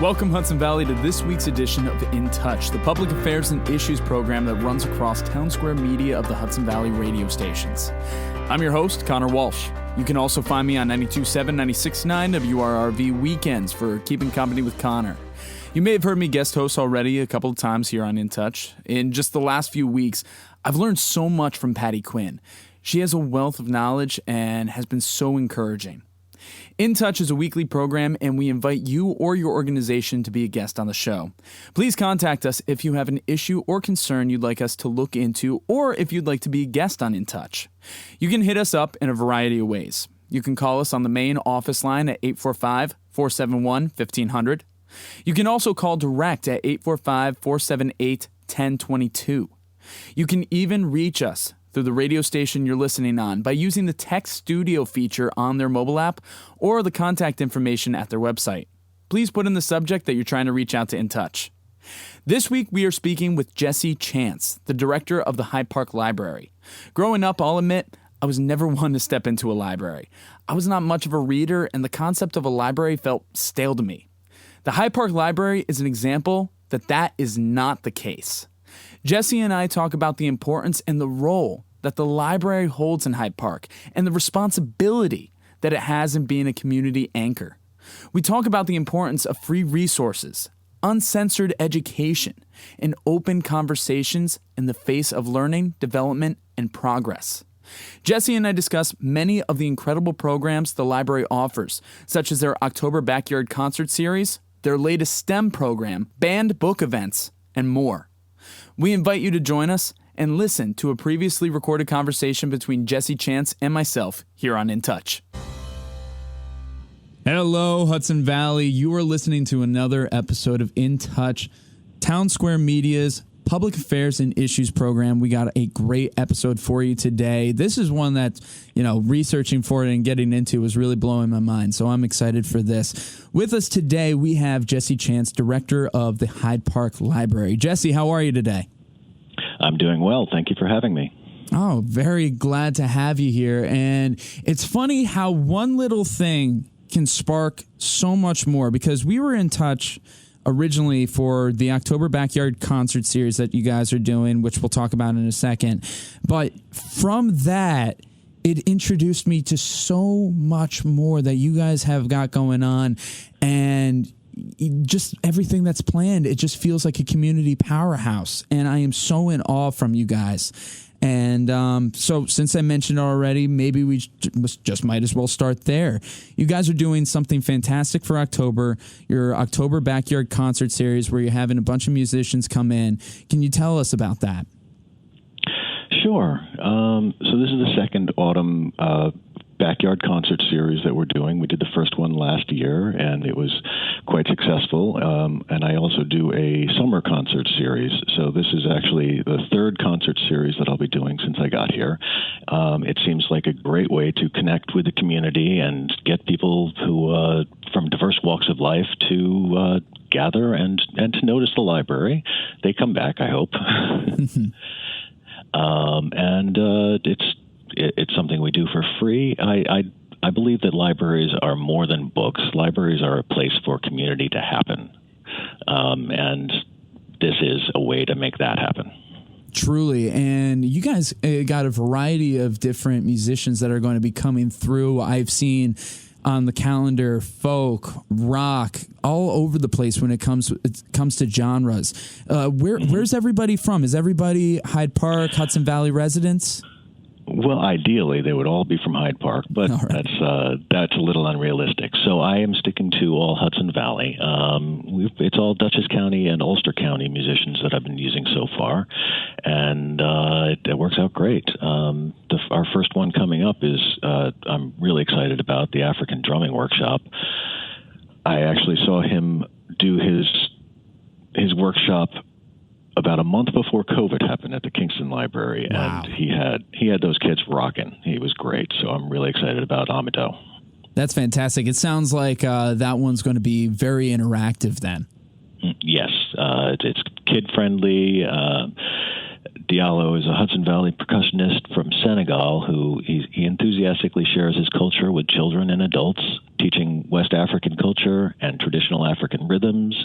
Welcome, Hudson Valley, to this week's edition of In Touch, the public affairs and issues program that runs across Townsquare Media of the Hudson Valley radio stations. I'm your host, Connor Walsh. You can also find me on 92.7, 96.9 WRRV weekends for keeping company with Connor. You may have heard me guest host already a couple of times here on In Touch. In just the last few weeks, I've learned so much from Patty Quinn. She has a wealth of knowledge and has been so encouraging. In Touch is a weekly program, and we invite you or your organization to be a guest on the show. Please contact us if you have an issue or concern you'd like us to look into, or if you'd like to be a guest on In Touch. You can hit us up in a variety of ways. You can call us on the main office line at 845-471-1500. You can also call direct at 845-478-1022. You can even reach us through the radio station you're listening on by using the Text Studio feature on their mobile app or the contact information at their website. Please put in the subject that you're trying to reach out to In Touch. This week we are speaking with Jessie Chance, the director of the Hyde Park Library. Growing up, I'll admit, I was never one to step into a library. I was not much of a reader, and the concept of a library felt stale to me. The Hyde Park Library is an example that is not the case. Jessie and I talk about the importance and the role that the library holds in Hyde Park and the responsibility that it has in being a community anchor. We talk about the importance of free resources, uncensored education, and open conversations in the face of learning, development, and progress. Jessie and I discuss many of the incredible programs the library offers, such as their October Backyard Concert Series, their latest STEM program, band book events, and more. We invite you to join us and listen to a previously recorded conversation between Jessie Chance and myself here on In Touch. Hello, Hudson Valley. You are listening to another episode of In Touch, Townsquare Media's public affairs and issues program. We got a great episode for you today. This is one that, researching for it and getting into was really blowing my mind, so I'm excited for this. With us today, we have Jessie Chance, director of the Hyde Park Library. Jessie, how are you today? I'm doing well. Thank you for having me. Oh, very glad to have you here. And it's funny how one little thing can spark so much more, because we were in touch originally for the October Backyard Concert Series that you guys are doing, which we'll talk about in a second. But from that, it introduced me to so much more that you guys have got going on, and just everything that's planned. It just feels like a community powerhouse, and I am so in awe from you guys. And so since I mentioned it already, maybe we just might as well start there. You guys are doing something fantastic for October, your October Backyard Concert Series, where you're having a bunch of musicians come in. Can you tell us about that? Sure. So this is the second autumn backyard concert series that we're doing. We did the first one last year, and it was quite successful. And I also do a summer concert series. So this is actually the third concert series that I'll be doing since I got here. It seems like a great way to connect with the community and get people who from diverse walks of life to gather and to notice the library. They come back, I hope. It's something we do for free. I believe that libraries are more than books. Libraries are a place for community to happen. And this is a way to make that happen. Truly. And you guys got a variety of different musicians that are going to be coming through. I've seen on the calendar folk, rock, all over the place when it comes to genres. Where's everybody from? Is everybody Hyde Park, Hudson Valley residents? Well, ideally, they would all be from Hyde Park, but right. That's a little unrealistic. So I am sticking to all Hudson Valley. It's all Dutchess County and Ulster County musicians that I've been using so far, and it works out great. Our first one coming up is I'm really excited about, the African Drumming Workshop. I actually saw him do his workshop about a month before COVID happened at the Kingston Library. Wow. And he had those kids rocking. He was great. So I'm really excited about Amado. That's fantastic. It sounds like that one's going to be very interactive then. Yes. It's kid friendly. Diallo is a Hudson Valley percussionist from Senegal who he enthusiastically shares his culture with children and adults, teaching West African culture and traditional African rhythms.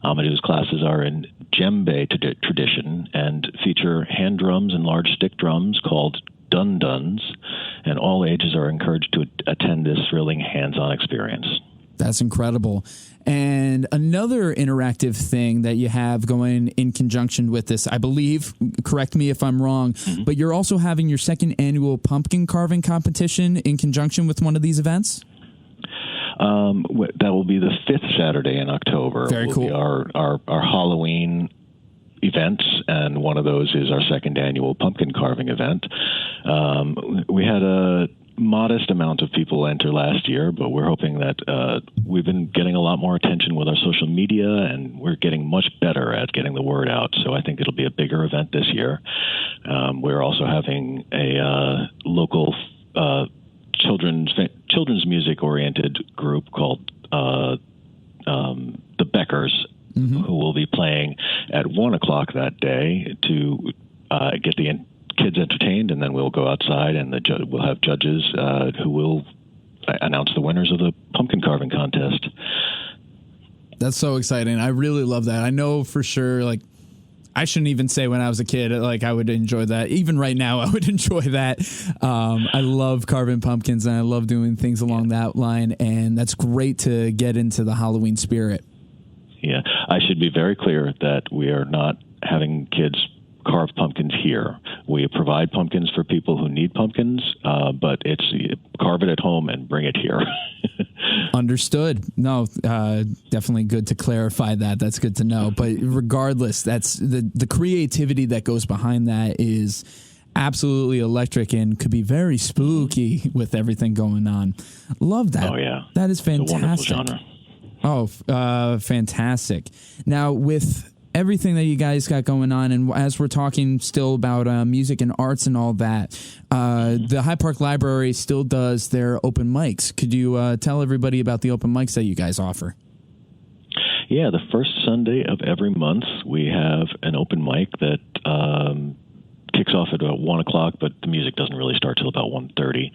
Amadou's classes are in djembe tradition and feature hand drums and large stick drums called dun-duns, and all ages are encouraged to attend this thrilling hands-on experience. That's incredible. And another interactive thing that you have going in conjunction with this, I believe, correct me if I'm wrong, but you're also having your second annual pumpkin carving competition in conjunction with one of these events? That will be the 5th Saturday in October. Very cool. Be our Halloween events, and one of those is our second annual pumpkin carving event. We had a modest amount of people enter last year, but we're hoping that we've been getting a lot more attention with our social media, and we're getting much better at getting the word out. So I think it'll be a bigger event this year. We're also having a local children's music oriented group called the Beckers, who will be playing at 1:00 that day to get the kids entertained, and then we'll go outside and we'll have judges who will announce the winners of the pumpkin carving contest. That's so exciting. I really love that. I know for sure, like, I shouldn't even say when I was a kid, like, I would enjoy that. Even right now, I would enjoy that. I love carving pumpkins, and I love doing things along that line, and that's great to get into the Halloween spirit. Yeah, I should be very clear that we are not having kids carve pumpkins here. We provide pumpkins for people who need pumpkins, but it's carve it at home and bring it here. Understood. No, definitely good to clarify that. That's good to know. But regardless, that's the creativity that goes behind that is absolutely electric and could be very spooky with everything going on. Love that. Oh, yeah. That is fantastic. It's a wonderful genre. Oh, fantastic. Now, with everything that you guys got going on, and as we're talking still about music and arts and all that, the Hyde Park Library still does their open mics. Could you tell everybody about the open mics that you guys offer? Yeah, the first Sunday of every month, we have an open mic that kicks off at about 1:00, but the music doesn't really start till about 1:30.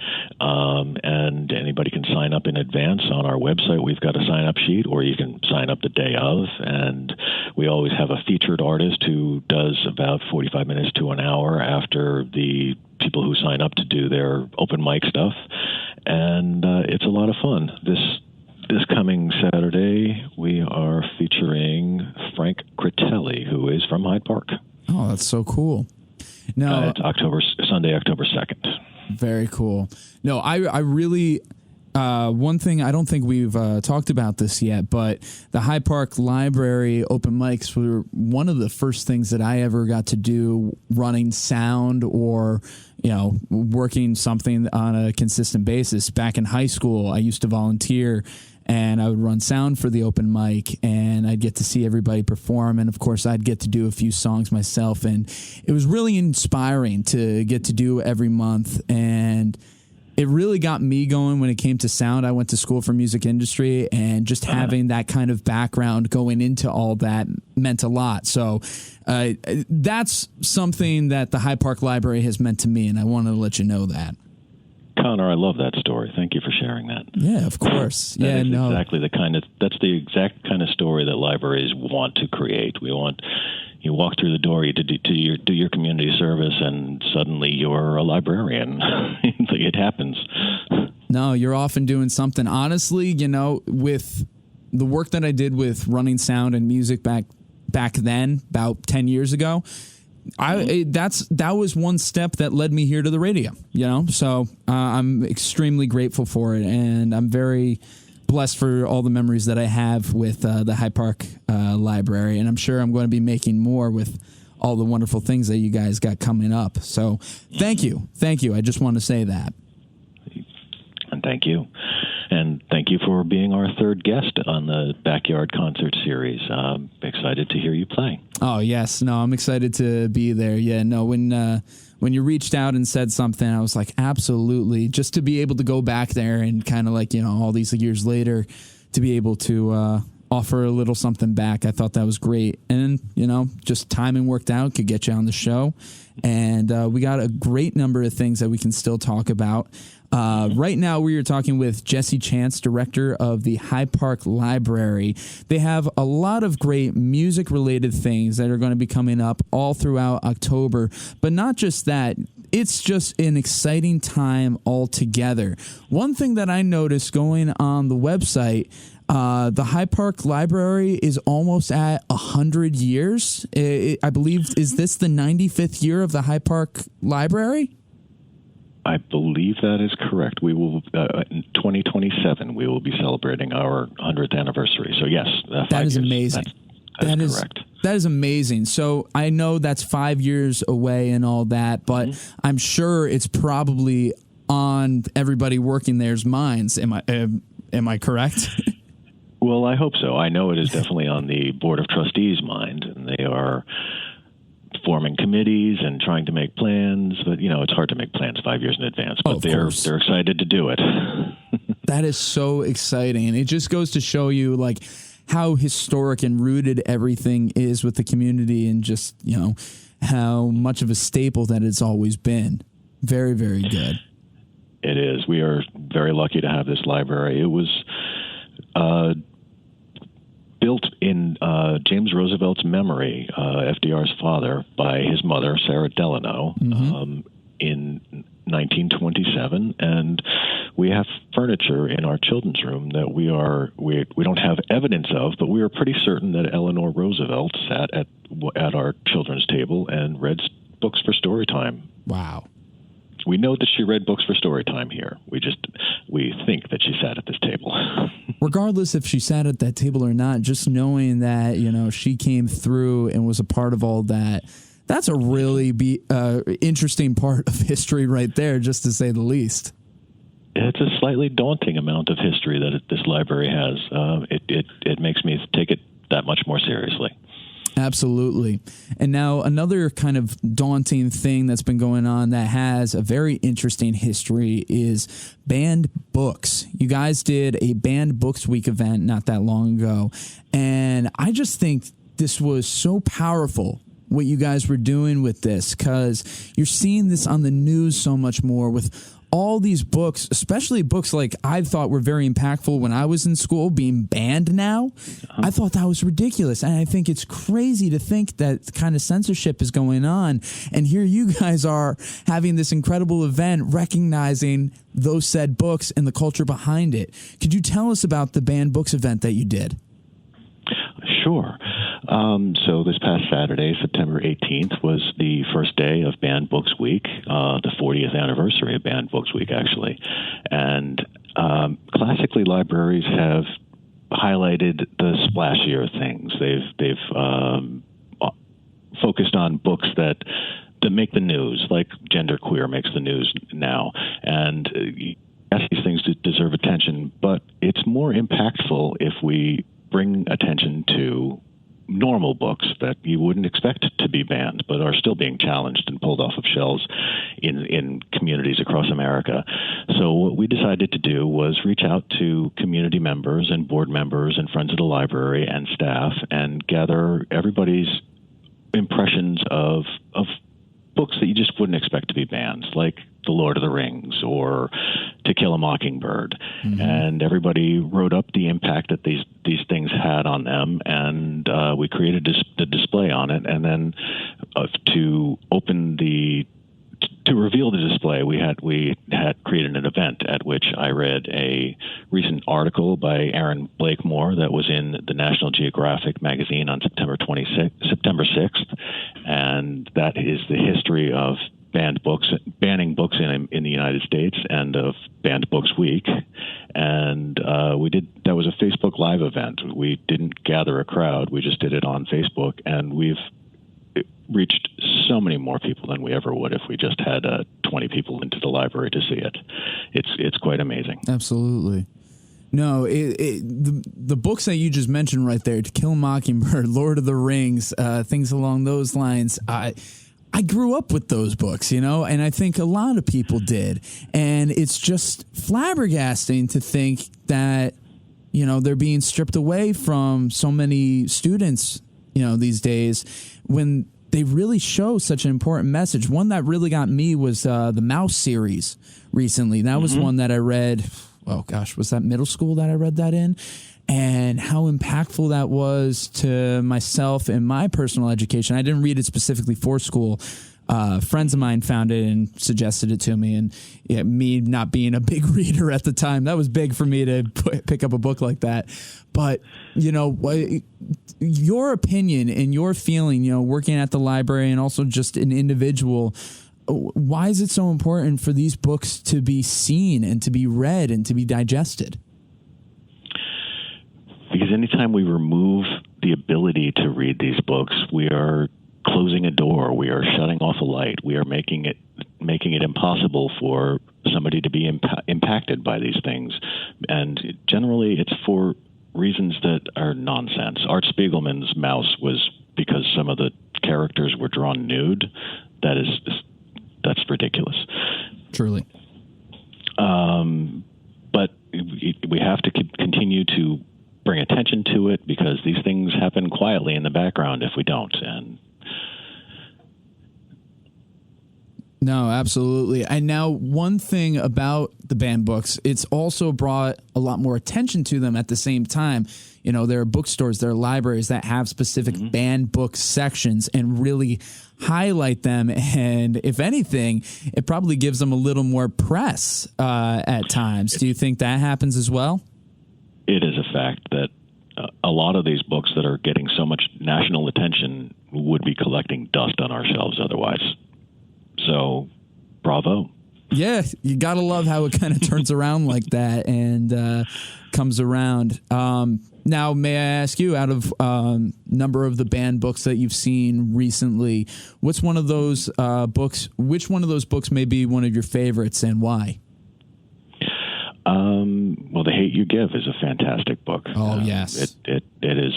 And anybody can sign up in advance on our website. We've got a sign-up sheet, or you can sign up the day of. And we always have a featured artist who does about 45 minutes to an hour after the people who sign up to do their open mic stuff. And it's a lot of fun. This coming Saturday, we are featuring Frank Critelli, who is from Hyde Park. Oh, that's so cool. No, it's Sunday, October 2nd. Very cool. No, I really, one thing, I don't think we've talked about this yet, but the Hyde Park Library open mics were one of the first things that I ever got to do running sound or, working something on a consistent basis. Back in high school, I used to volunteer, and I would run sound for the open mic, and I'd get to see everybody perform. And of course, I'd get to do a few songs myself. And it was really inspiring to get to do every month. And it really got me going when it came to sound. I went to school for music industry, and just having that kind of background going into all that meant a lot. So that's something that the Hyde Park Library has meant to me, and I wanted to let you know that. Connor, I love that story. Thank you for sharing that. Yeah, of course. That's the exact kind of story that libraries want to create. We want you walk through the door, you do your community service, and suddenly you're a librarian. It happens. No, you're often doing something. Honestly, with the work that I did with running sound and music back then, about 10 years ago, that was one step that led me here to the radio, so I'm extremely grateful for it, and I'm very blessed for all the memories that I have with the Hyde Park Library, and I'm sure I'm going to be making more with all the wonderful things that you guys got coming up. So thank you. I just want to say that. And thank you. And thank you for being our third guest on the Backyard Concert Series. Excited to hear you play. Oh, yes. No, I'm excited to be there. Yeah, no, when you reached out and said something, I was like, absolutely. Just to be able to go back there and kind of all these years later, to be able to offer a little something back. I thought that was great. And, just timing worked out, could get you on the show. And we got a great number of things that we can still talk about. Right now, we are talking with Jesse Chance, director of the Hyde Park Library. They have a lot of great music-related things that are going to be coming up all throughout October. But not just that, it's just an exciting time altogether. One thing that I noticed going on the website, the Hyde Park Library is almost at 100 years. I believe, is this the 95th year of the Hyde Park Library? I believe that is correct. We will, in 2027, we will be celebrating our 100th anniversary. So yes, that is amazing. That is correct. That is amazing. So I know that's 5 years away and all that, but I'm sure it's probably on everybody working there's minds. Am I correct? Well, I hope so. I know it is definitely on the Board of Trustees' mind, and they are forming committees and trying to make plans. But, it's hard to make plans 5 years in advance, but they're excited to do it. That is so exciting. And it just goes to show you, how historic and rooted everything is with the community, and just, how much of a staple that it's always been. Very, very good. It is. We are very lucky to have this library. It was built in James Roosevelt's memory, FDR's father, by his mother, Sarah Delano, in 1927, and we have furniture in our children's room that we don't have evidence of, but we are pretty certain that Eleanor Roosevelt sat at our children's table and read books for story time. Wow. We know that she read books for story time here. We think that she sat at this table. Regardless if she sat at that table or not, just knowing that, she came through and was a part of all that, that's a really interesting part of history right there, just to say the least. It's a slightly daunting amount of history that this library has. It makes me take it that much more seriously. Absolutely. And now another kind of daunting thing that's been going on that has a very interesting history is banned books. You guys did a banned books week event not that long ago, and I just think this was so powerful what you guys were doing with this, because you're seeing this on the news so much more with all these books, especially books like I thought were very impactful when I was in school, being banned now. I thought that was ridiculous. And I think it's crazy to think that kind of censorship is going on. And here you guys are having this incredible event recognizing those said books and the culture behind it. Could you tell us about the banned books event that you did? Sure. So this past Saturday, September 18th, was the first day of Banned Books Week, the 40th anniversary of Banned Books Week, actually. And classically, libraries have highlighted the splashier things. They've focused on books that make the news, like Genderqueer makes the news now. And yes, these things deserve attention, but it's more impactful if we bring attention to normal books that you wouldn't expect to be banned, but are still being challenged and pulled off of shelves in communities across America. So what we decided to do was reach out to community members and board members and friends of the library and staff and gather everybody's impressions of books that you just wouldn't expect to be banned, like The Lord of the Rings or To Kill a Mockingbird. Mm-hmm. And everybody wrote up the impact that these things had on them, and we created the display on it. And then to reveal the display, we had created an event at which I read a recent article by Aaron Blakemore that was in the National Geographic magazine on September 6th, and that is the history of banning books in the United States and of Banned Books Week. And that was a Facebook Live event. We didn't gather a crowd. We just did it on Facebook, and we've reached so many more people than we ever would if we just had 20 people into the library to see it. It's quite amazing. Absolutely. No, the books that you just mentioned right there, To Kill a Mockingbird, Lord of the Rings, things along those lines, I grew up with those books, and I think a lot of people did. And it's just flabbergasting to think that they're being stripped away from so many students, these days, when they really show such an important message. One that really got me was the Mouse series recently. That was one that I read, oh gosh, was that middle school that I read that in? And how impactful that was to myself and my personal education. I didn't read it specifically for school. Friends of mine found it and suggested it to me. And me not being a big reader at the time, that was big for me to pick up a book like that. But, your opinion and your feeling, working at the library and also just an individual, why is it so important for these books to be seen and to be read and to be digested? Because anytime we remove the ability to read these books, we are closing a door. We are shutting off a light. We are making it impossible for somebody to be impacted by these things. And generally, it's for reasons that are nonsense. Art Spiegelman's Mouse was because some of the characters were drawn nude. That's ridiculous. Truly. But we have to continue to bring attention to it, because these things happen quietly in the background if we don't. And no, absolutely. And now one thing about the banned books, it's also brought a lot more attention to them at the same time. There are bookstores, there are libraries that have specific banned book sections and really highlight them. And if anything, it probably gives them a little more press at times. Do you think that happens as well? It is a fact that a lot of these books that are getting so much national attention would be collecting dust on our shelves otherwise. So, bravo. Yeah, you got to love how it kind of turns around like that and comes around. Now, may I ask you, out of number of the banned books that you've seen recently, which one of those books may be one of your favorites and why? Well, The Hate You Give is a fantastic book. Oh, yes. It is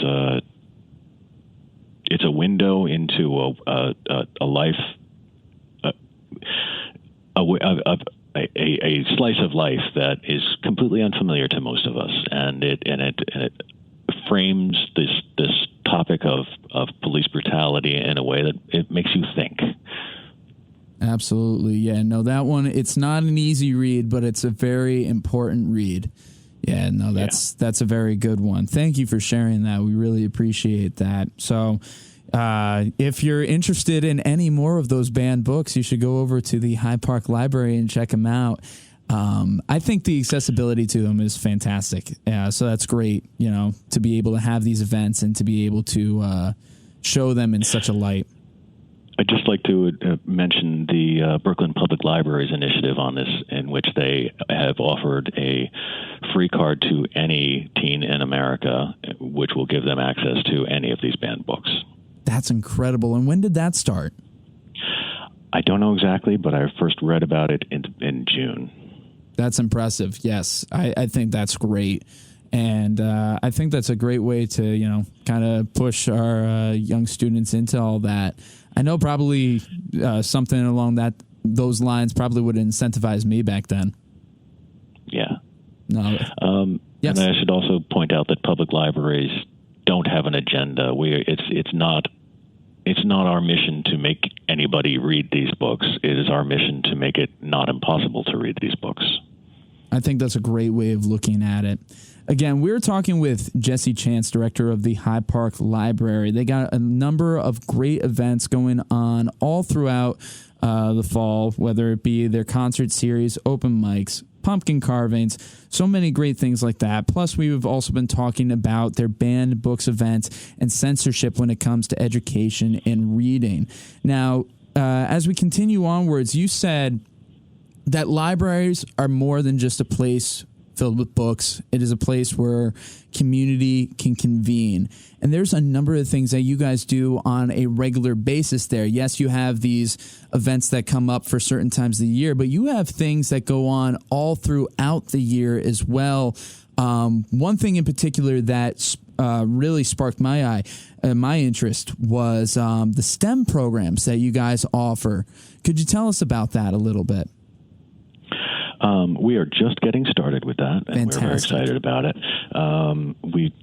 it's a window into a life, a slice of life that is completely unfamiliar to most of us, and it frames this topic of police brutality in a way that it makes you think. Absolutely. Yeah, no, that one, it's not an easy read, but it's a very important read. Yeah, no, that's a very good one. Thank you for sharing that. We really appreciate that. So if you're interested in any more of those banned books, you should go over to the Hyde Park Library and check them out. I think the accessibility to them is fantastic. So that's great, to be able to have these events and to be able to show them in such a light. I'd just like to mention the Brooklyn Public Library's initiative on this, in which they have offered a free card to any teen in America, which will give them access to any of these banned books. That's incredible. And when did that start? I don't know exactly, but I first read about it in June. That's impressive. Yes, I think that's great. And I think that's a great way to, kind of push our young students into all that. I know probably something along those lines probably would incentivize me back then. Yeah. No. Yes. And I should also point out that public libraries don't have an agenda. It's not our mission to make anybody read these books. It is our mission to make it not impossible to read these books. I think that's a great way of looking at it. Again, we're talking with Jesse Chance, director of the Hyde Park Library. They got a number of great events going on all throughout the fall, whether it be their concert series, open mics, pumpkin carvings, so many great things like that. Plus, we've also been talking about their banned books events and censorship when it comes to education and reading. Now, as we continue onwards, you said that libraries are more than just a place filled with books. It is a place where community can convene. And there's a number of things that you guys do on a regular basis there. Yes, you have these events that come up for certain times of the year, but you have things that go on all throughout the year as well. One thing in particular that really sparked my interest was the STEM programs that you guys offer. Could you tell us about that a little bit? We are just getting started with that, and Fantastic. we're very excited about it.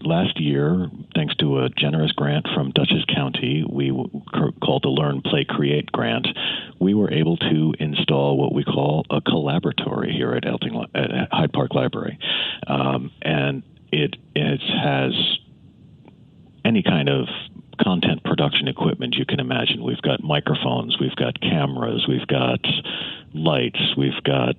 Last year, thanks to a generous grant from Dutchess County, called the Learn, Play, Create grant, we were able to install what we call a collaboratory here at Hyde Park Library, and it has any kind of content production equipment you can imagine. We've got microphones, we've got cameras, we've got lights, we've got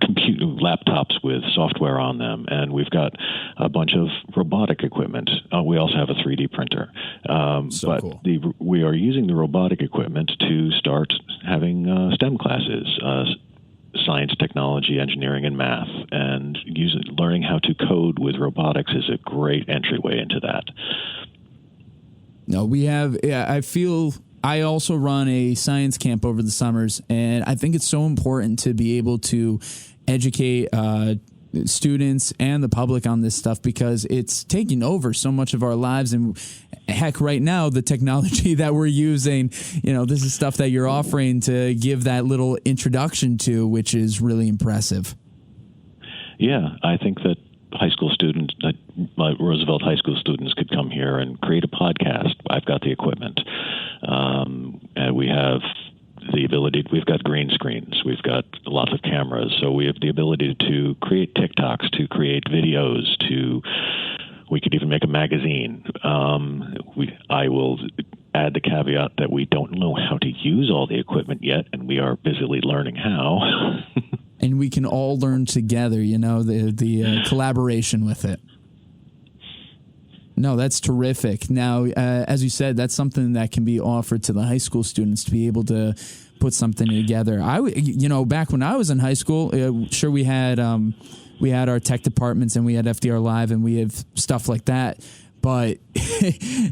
computer laptops with software on them, and we've got a bunch of robotic equipment. We also have a 3D printer. Cool. We are using the robotic equipment to start having STEM classes, science, technology, engineering, and math, and learning how to code with robotics is a great entryway into that. No, we have, I also run a science camp over the summers, and I think it's so important to be able to educate students and the public on this stuff, because it's taking over so much of our lives. And heck, right now, the technology that we're using, this is stuff that you're offering to give that little introduction to, which is really impressive. Yeah, I think that high school students, Roosevelt High School students, could come here and create a podcast. I've got the equipment. And we have the ability, we've got green screens, we've got lots of cameras, so we have the ability to create TikToks, to create videos, we could even make a magazine. I will add the caveat that we don't know how to use all the equipment yet, and we are busily learning how. And we can all learn together, the collaboration with it. No, that's terrific. Now, as you said, that's something that can be offered to the high school students to be able to put something together. Back when I was in high school, sure, we had our tech departments, and we had FDR Live, and we have stuff like that. But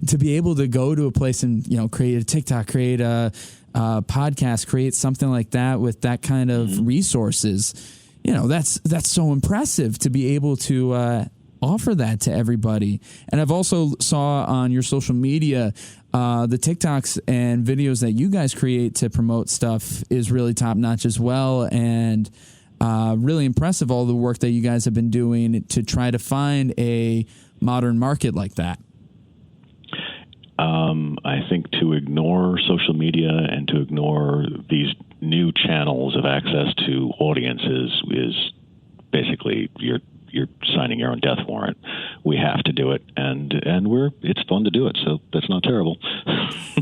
to be able to go to a place and create a TikTok, create a podcast, create something like that with that kind of resources, that's so impressive to be able to offer that to everybody. And I've also saw on your social media, the TikToks and videos that you guys create to promote stuff is really top notch as well. And really impressive, all the work that you guys have been doing to try to find a modern market like that. I think to ignore social media and to ignore these new channels of access to audiences is basically you're signing your own death warrant. We have to do it, and it's fun to do it, so that's not terrible.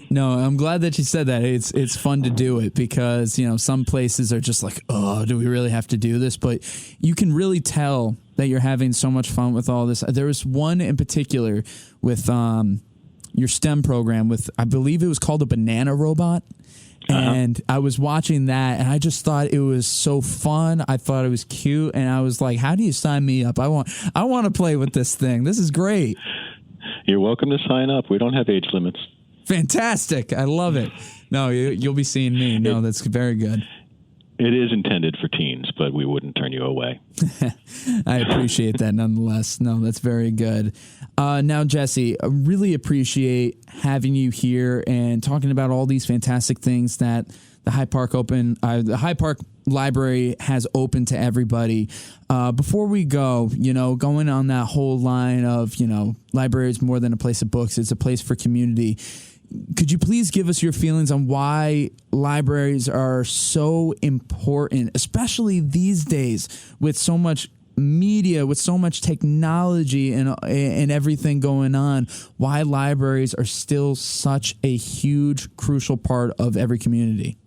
No, I'm glad that you said that. It's fun to do it, because some places are just like, oh, do we really have to do this? But you can really tell that you're having so much fun with all this. There was one in particular with your STEM program with, I believe it was called a banana robot. And I was watching that, and I just thought it was so fun. I thought it was cute, and I was like, how do you sign me up? I want to play with this thing. This is great. You're welcome to sign up. We don't have age limits. Fantastic. I love it. No, you'll be seeing me. No, that's very good. It is intended for teens, but we wouldn't turn you away. I appreciate that nonetheless. No, that's very good. Now, Jesse, I really appreciate having you here and talking about all these fantastic things that the Hyde Park Library has open to everybody. Before we go, going on that whole line of, library is more than a place of books, it's a place for community. Could you please give us your feelings on why libraries are so important, especially these days with so much media, with so much technology and everything going on, why libraries are still such a huge, crucial part of every community?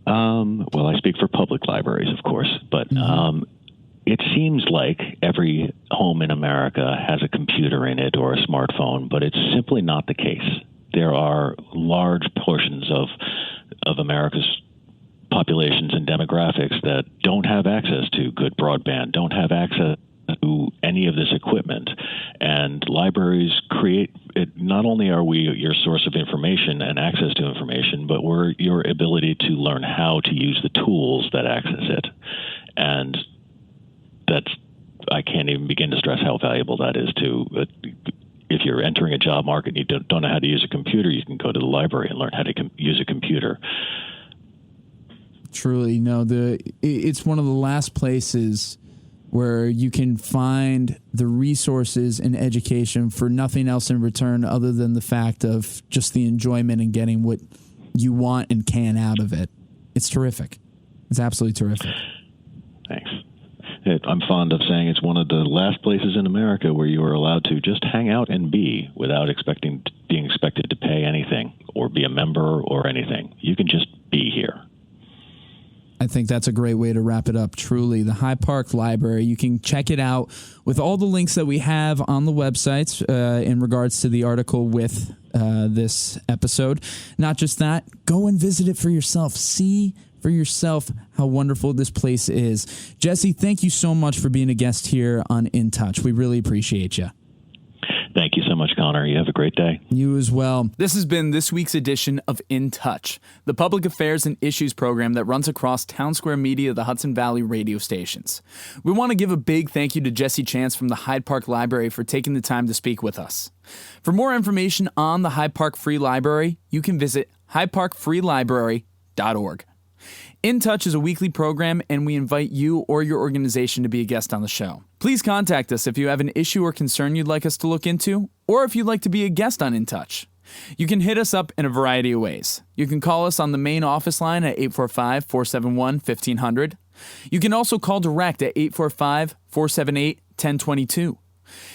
Well, I speak for public libraries, of course, but it seems like every home in America has a computer in it or a smartphone, but it's simply not the case. There are large portions of America's populations and demographics that don't have access to good broadband, don't have access to any of this equipment. And libraries create it. Not only are we your source of information and access to information, but we're your ability to learn how to use the tools that access it. And I can't even begin to stress how valuable that is to. If you're entering a job market and you don't know how to use a computer, you can go to the library and learn how to use a computer. truly. No, it's one of the last places where you can find the resources and education for nothing else in return other than the fact of just the enjoyment and getting what you want and can out of it. It's terrific. It's absolutely terrific. Thanks. I'm fond of saying it's one of the last places in America where you are allowed to just hang out and be without being expected to pay anything or be a member or anything. You can just be here. I think that's a great way to wrap it up, truly. The Hyde Park Library, you can check it out with all the links that we have on the websites in regards to the article with this episode. Not just that, go and visit it for yourself. See for yourself how wonderful this place is. Jesse, thank you so much for being a guest here on In Touch. We really appreciate you. Thank you so much, Connor. You have a great day. You as well. This has been this week's edition of In Touch, the public affairs and issues program that runs across Townsquare Media, the Hudson Valley radio stations. We want to give a big thank you to Jesse Chance from the Hyde Park Library for taking the time to speak with us. For more information on the Hyde Park Free Library, you can visit hydeparkfreelibrary.org. In Touch is a weekly program, and we invite you or your organization to be a guest on the show. Please contact us if you have an issue or concern you'd like us to look into, or if you'd like to be a guest on In Touch. You can hit us up in a variety of ways. You can call us on the main office line at 845-471-1500. You can also call direct at 845-478-1022.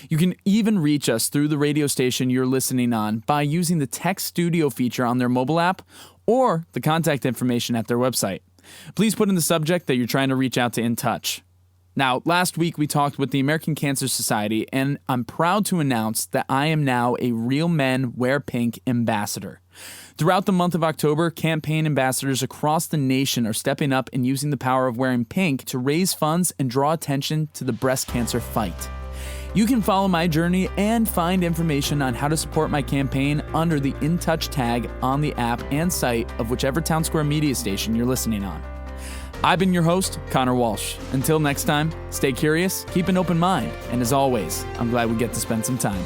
You can even reach us through the radio station you're listening on by using the text studio feature on their mobile app or the contact information at their website. Please put in the subject that you're trying to reach out to In Touch. Now, last week we talked with the American Cancer Society, and I'm proud to announce that I am now a Real Men Wear Pink ambassador. Throughout the month of October, campaign ambassadors across the nation are stepping up and using the power of wearing pink to raise funds and draw attention to the breast cancer fight. You can follow my journey and find information on how to support my campaign under the In Touch tag on the app and site of whichever Townsquare Media station you're listening on. I've been your host, Connor Walsh. Until next time, stay curious, keep an open mind, and as always, I'm glad we get to spend some time.